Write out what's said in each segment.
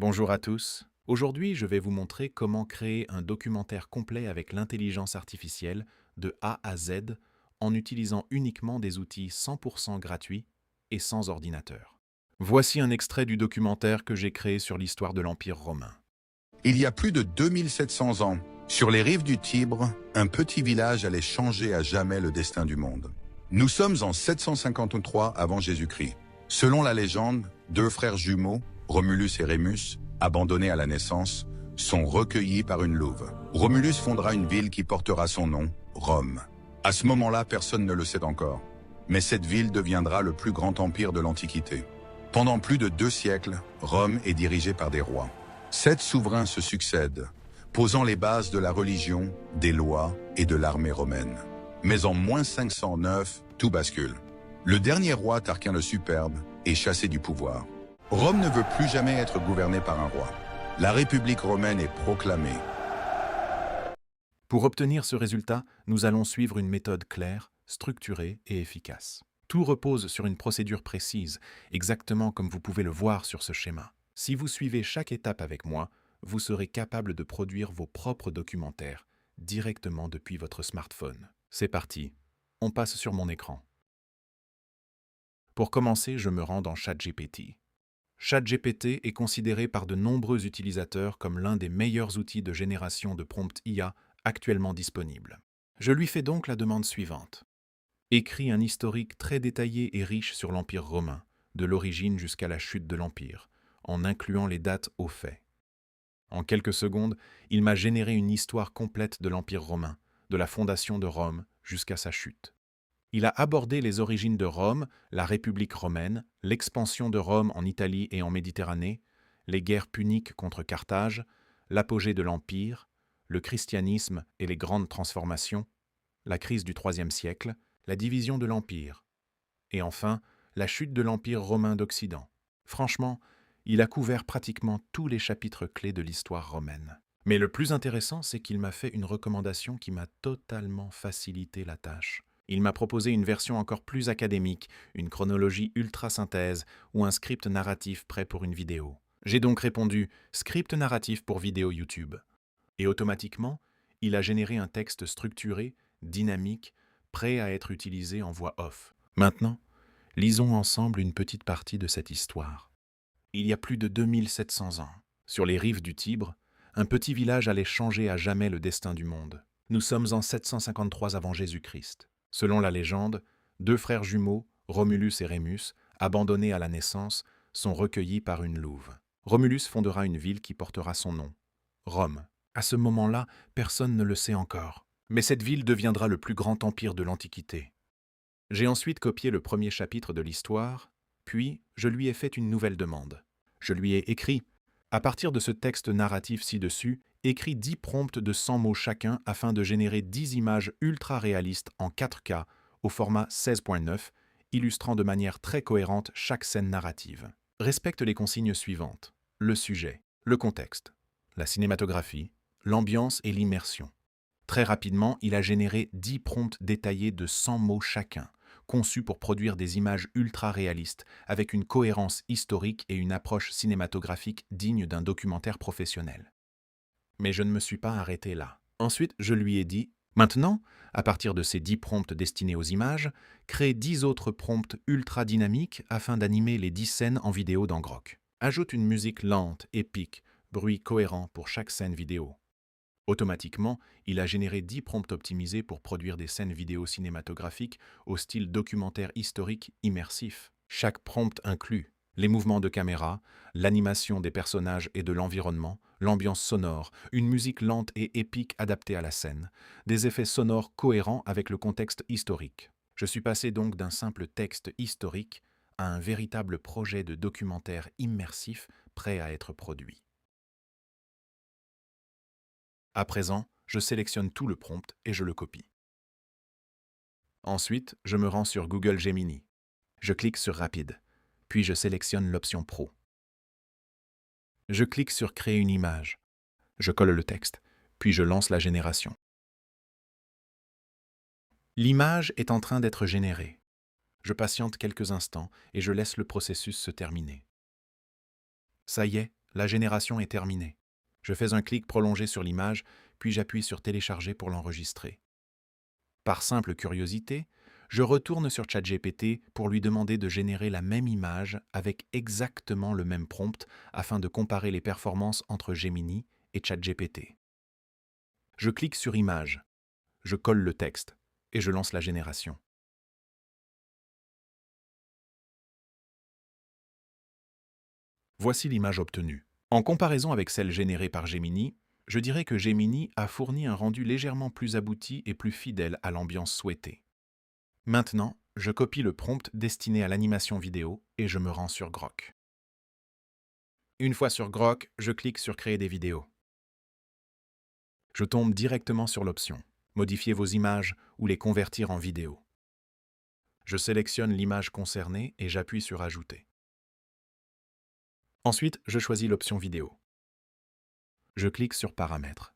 Bonjour à tous. Aujourd'hui, je vais vous montrer comment créer un documentaire complet avec l'intelligence artificielle de A à Z en utilisant uniquement des outils 100% gratuits et sans ordinateur. Voici un extrait du documentaire que j'ai créé sur l'histoire de l'Empire romain. Il y a plus de 2700 ans, sur les rives du Tibre, un petit village allait changer à jamais le destin du monde. Nous sommes en 753 avant Jésus-Christ. Selon la légende, deux frères jumeaux, Romulus et Rémus, abandonnés à la naissance, sont recueillis par une louve. Romulus fondera une ville qui portera son nom, Rome. À ce moment-là, personne ne le sait encore. Mais cette ville deviendra le plus grand empire de l'Antiquité. Pendant plus de 2 siècles, Rome est dirigée par des rois. 7 souverains se succèdent, posant les bases de la religion, des lois et de l'armée romaine. Mais en moins 509, tout bascule. Le dernier roi, Tarquin le Superbe, est chassé du pouvoir. Rome ne veut plus jamais être gouvernée par un roi. La République romaine est proclamée. Pour obtenir ce résultat, nous allons suivre une méthode claire, structurée et efficace. Tout repose sur une procédure précise, exactement comme vous pouvez le voir sur ce schéma. Si vous suivez chaque étape avec moi, vous serez capable de produire vos propres documentaires directement depuis votre smartphone. C'est parti, on passe sur mon écran. Pour commencer, je me rends dans ChatGPT. ChatGPT est considéré par de nombreux utilisateurs comme l'un des meilleurs outils de génération de prompts IA actuellement disponibles. Je lui fais donc la demande suivante. Écrit un historique très détaillé et riche sur l'Empire romain, de l'origine jusqu'à la chute de l'Empire, en incluant les dates aux faits. En quelques secondes, il m'a généré une histoire complète de l'Empire romain, de la fondation de Rome jusqu'à sa chute. Il a abordé les origines de Rome, la République romaine, l'expansion de Rome en Italie et en Méditerranée, les guerres puniques contre Carthage, l'apogée de l'Empire, le christianisme et les grandes transformations, la crise du IIIe siècle, la division de l'Empire, et enfin, la chute de l'Empire romain d'Occident. Franchement, il a couvert pratiquement tous les chapitres clés de l'histoire romaine. Mais le plus intéressant, c'est qu'il m'a fait une recommandation qui m'a totalement facilité la tâche. Il m'a proposé une version encore plus académique, une chronologie ultra-synthèse ou un script narratif prêt pour une vidéo. J'ai donc répondu « script narratif pour vidéo YouTube ». Et automatiquement, il a généré un texte structuré, dynamique, prêt à être utilisé en voix off. Maintenant, lisons ensemble une petite partie de cette histoire. Il y a plus de 2700 ans, sur les rives du Tibre, un petit village allait changer à jamais le destin du monde. Nous sommes en 753 avant Jésus-Christ. Selon la légende, deux frères jumeaux, Romulus et Rémus, abandonnés à la naissance, sont recueillis par une louve. Romulus fondera une ville qui portera son nom, Rome. À ce moment-là, personne ne le sait encore. Mais cette ville deviendra le plus grand empire de l'Antiquité. J'ai ensuite copié le premier chapitre de l'histoire, puis je lui ai fait une nouvelle demande. Je lui ai écrit « À partir de ce texte narratif ci-dessus, écris 10 prompts de 100 mots chacun afin de générer 10 images ultra réalistes en 4K au format 16.9, illustrant de manière très cohérente chaque scène narrative. Respecte les consignes suivantes. Le sujet, le contexte, la cinématographie, l'ambiance et l'immersion. » Très rapidement, il a généré 10 prompts détaillés de 100 mots chacun, conçus pour produire des images ultra réalistes, avec une cohérence historique et une approche cinématographique digne d'un documentaire professionnel. Mais je ne me suis pas arrêté là. Ensuite, je lui ai dit « Maintenant, à partir de ces 10 prompts destinés aux images, crée 10 autres prompts ultra dynamiques afin d'animer les 10 scènes en vidéo dans Grok. Ajoute une musique lente, épique, bruit cohérent pour chaque scène vidéo. » Automatiquement, il a généré 10 prompts optimisés pour produire des scènes vidéo cinématographiques au style documentaire historique immersif. Chaque prompt inclut les mouvements de caméra, l'animation des personnages et de l'environnement, l'ambiance sonore, une musique lente et épique adaptée à la scène, des effets sonores cohérents avec le contexte historique. Je suis passé donc d'un simple texte historique à un véritable projet de documentaire immersif prêt à être produit. À présent, je sélectionne tout le prompt et je le copie. Ensuite, je me rends sur Google Gemini. Je clique sur Rapide, puis je sélectionne l'option Pro. Je clique sur Créer une image. Je colle le texte, puis je lance la génération. L'image est en train d'être générée. Je patiente quelques instants et je laisse le processus se terminer. Ça y est, la génération est terminée. Je fais un clic prolongé sur l'image, puis j'appuie sur Télécharger pour l'enregistrer. Par simple curiosité, je retourne sur ChatGPT pour lui demander de générer la même image avec exactement le même prompt afin de comparer les performances entre Gemini et ChatGPT. Je clique sur Image, je colle le texte et je lance la génération. Voici l'image obtenue. En comparaison avec celle générée par Gemini, je dirais que Gemini a fourni un rendu légèrement plus abouti et plus fidèle à l'ambiance souhaitée. Maintenant, je copie le prompt destiné à l'animation vidéo et je me rends sur Grok. Une fois sur Grok, je clique sur Créer des vidéos. Je tombe directement sur l'option Modifier vos images ou les convertir en vidéo. Je sélectionne l'image concernée et j'appuie sur Ajouter. Ensuite, je choisis l'option Vidéo. Je clique sur Paramètres.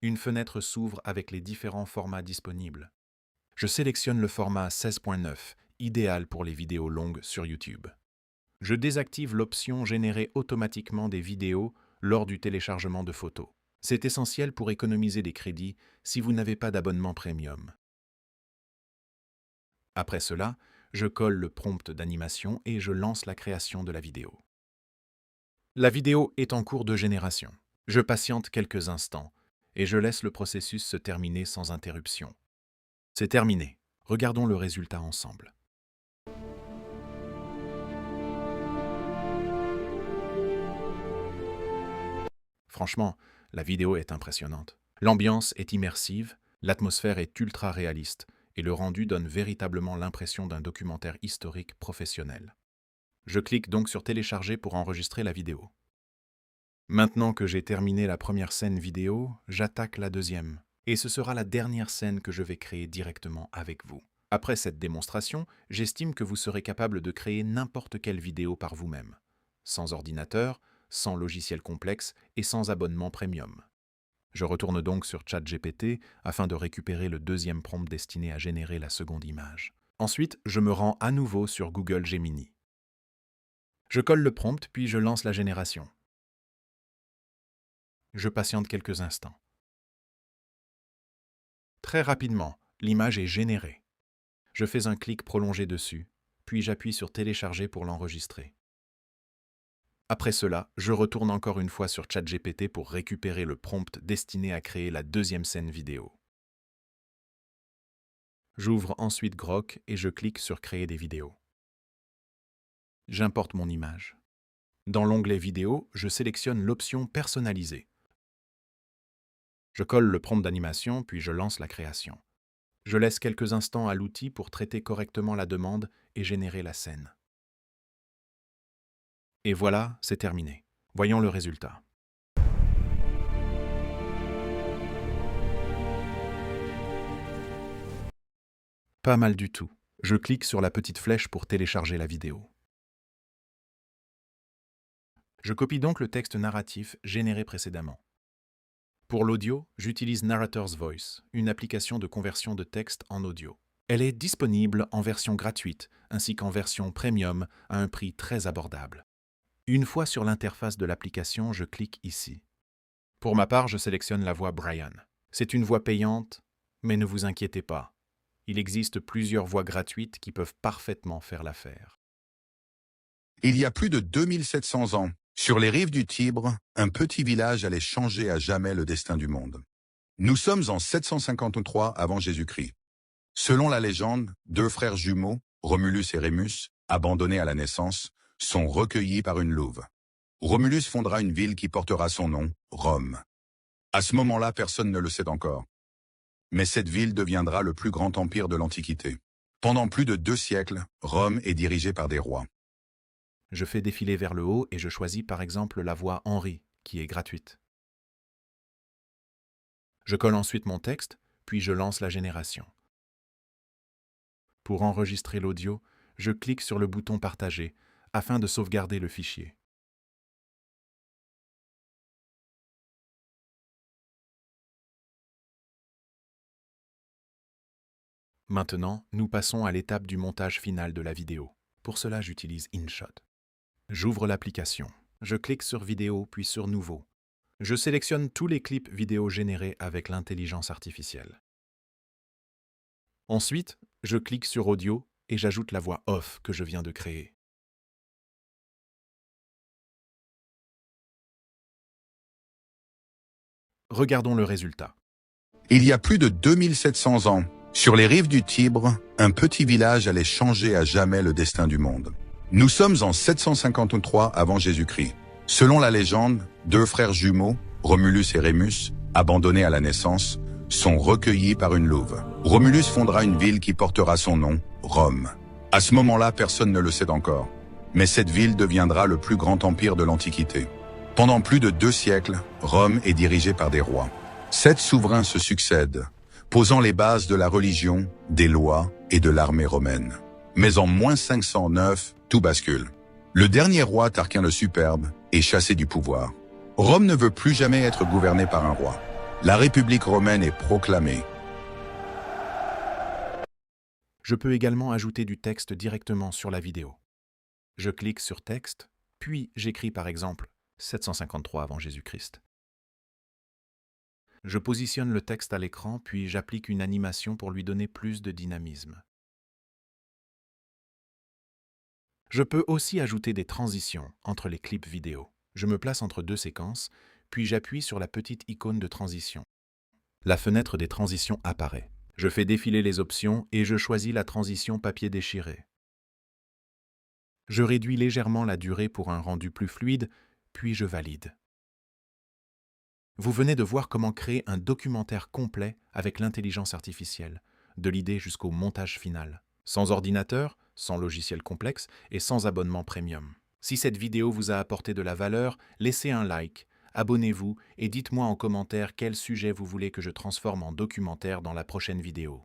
Une fenêtre s'ouvre avec les différents formats disponibles. Je sélectionne le format 16.9, idéal pour les vidéos longues sur YouTube. Je désactive l'option Générer automatiquement des vidéos lors du téléchargement de photos. C'est essentiel pour économiser des crédits si vous n'avez pas d'abonnement premium. Après cela, je colle le prompt d'animation et je lance la création de la vidéo. La vidéo est en cours de génération. Je patiente quelques instants et je laisse le processus se terminer sans interruption. C'est terminé. Regardons le résultat ensemble. Franchement, la vidéo est impressionnante. L'ambiance est immersive, l'atmosphère est ultra réaliste et le rendu donne véritablement l'impression d'un documentaire historique professionnel. Je clique donc sur Télécharger pour enregistrer la vidéo. Maintenant que j'ai terminé la première scène vidéo, j'attaque la deuxième. Et ce sera la dernière scène que je vais créer directement avec vous. Après cette démonstration, j'estime que vous serez capable de créer n'importe quelle vidéo par vous-même, sans ordinateur, sans logiciel complexe et sans abonnement premium. Je retourne donc sur ChatGPT afin de récupérer le deuxième prompt destiné à générer la seconde image. Ensuite, je me rends à nouveau sur Google Gemini. Je colle le prompt puis je lance la génération. Je patiente quelques instants. Très rapidement, l'image est générée. Je fais un clic prolongé dessus, puis j'appuie sur Télécharger pour l'enregistrer. Après cela, je retourne encore une fois sur ChatGPT pour récupérer le prompt destiné à créer la deuxième scène vidéo. J'ouvre ensuite Grok et je clique sur Créer des vidéos. J'importe mon image. Dans l'onglet Vidéo, je sélectionne l'option Personnaliser. Je colle le prompt d'animation, puis je lance la création. Je laisse quelques instants à l'outil pour traiter correctement la demande et générer la scène. Et voilà, c'est terminé. Voyons le résultat. Pas mal du tout. Je clique sur la petite flèche pour télécharger la vidéo. Je copie donc le texte narratif généré précédemment. Pour l'audio, j'utilise Narrator's Voice, une application de conversion de texte en audio. Elle est disponible en version gratuite ainsi qu'en version premium à un prix très abordable. Une fois sur l'interface de l'application, je clique ici. Pour ma part, je sélectionne la voix Brian. C'est une voix payante, mais ne vous inquiétez pas. Il existe plusieurs voix gratuites qui peuvent parfaitement faire l'affaire. Il y a plus de 2700 ans, sur les rives du Tibre, un petit village allait changer à jamais le destin du monde. Nous sommes en 753 avant Jésus-Christ. Selon la légende, deux frères jumeaux, Romulus et Rémus, abandonnés à la naissance, sont recueillis par une louve. Romulus fondera une ville qui portera son nom, Rome. À ce moment-là, personne ne le sait encore. Mais cette ville deviendra le plus grand empire de l'Antiquité. Pendant plus de 2 siècles, Rome est dirigée par des rois. Je fais défiler vers le haut et je choisis par exemple la voix Henri, qui est gratuite. Je colle ensuite mon texte, puis je lance la génération. Pour enregistrer l'audio, je clique sur le bouton Partager afin de sauvegarder le fichier. Maintenant, nous passons à l'étape du montage final de la vidéo. Pour cela, j'utilise InShot. J'ouvre l'application. Je clique sur Vidéo puis sur Nouveau. Je sélectionne tous les clips vidéo générés avec l'intelligence artificielle. Ensuite, je clique sur Audio et j'ajoute la voix off que je viens de créer. Regardons le résultat. Il y a plus de 2700 ans, sur les rives du Tibre, un petit village allait changer à jamais le destin du monde. Nous sommes en 753 avant Jésus-Christ. Selon la légende, deux frères jumeaux, Romulus et Rémus, abandonnés à la naissance, sont recueillis par une louve. Romulus fondera une ville qui portera son nom, Rome. À ce moment-là, personne ne le sait encore. Mais cette ville deviendra le plus grand empire de l'Antiquité. Pendant plus de 2 siècles, Rome est dirigée par des rois. 7 souverains se succèdent, posant les bases de la religion, des lois et de l'armée romaine. Mais en moins 509, tout bascule. Le dernier roi, Tarquin le Superbe, est chassé du pouvoir. Rome ne veut plus jamais être gouvernée par un roi. La République romaine est proclamée. Je peux également ajouter du texte directement sur la vidéo. Je clique sur Texte, puis j'écris par exemple 753 avant Jésus-Christ. Je positionne le texte à l'écran, puis j'applique une animation pour lui donner plus de dynamisme. Je peux aussi ajouter des transitions entre les clips vidéo. Je me place entre 2 séquences, puis j'appuie sur la petite icône de transition. La fenêtre des transitions apparaît. Je fais défiler les options et je choisis la transition papier déchiré. Je réduis légèrement la durée pour un rendu plus fluide, puis je valide. Vous venez de voir comment créer un documentaire complet avec l'intelligence artificielle, de l'idée jusqu'au montage final, sans ordinateur, sans logiciel complexe et sans abonnement premium. Si cette vidéo vous a apporté de la valeur, laissez un like, abonnez-vous et dites-moi en commentaire quel sujet vous voulez que je transforme en documentaire dans la prochaine vidéo.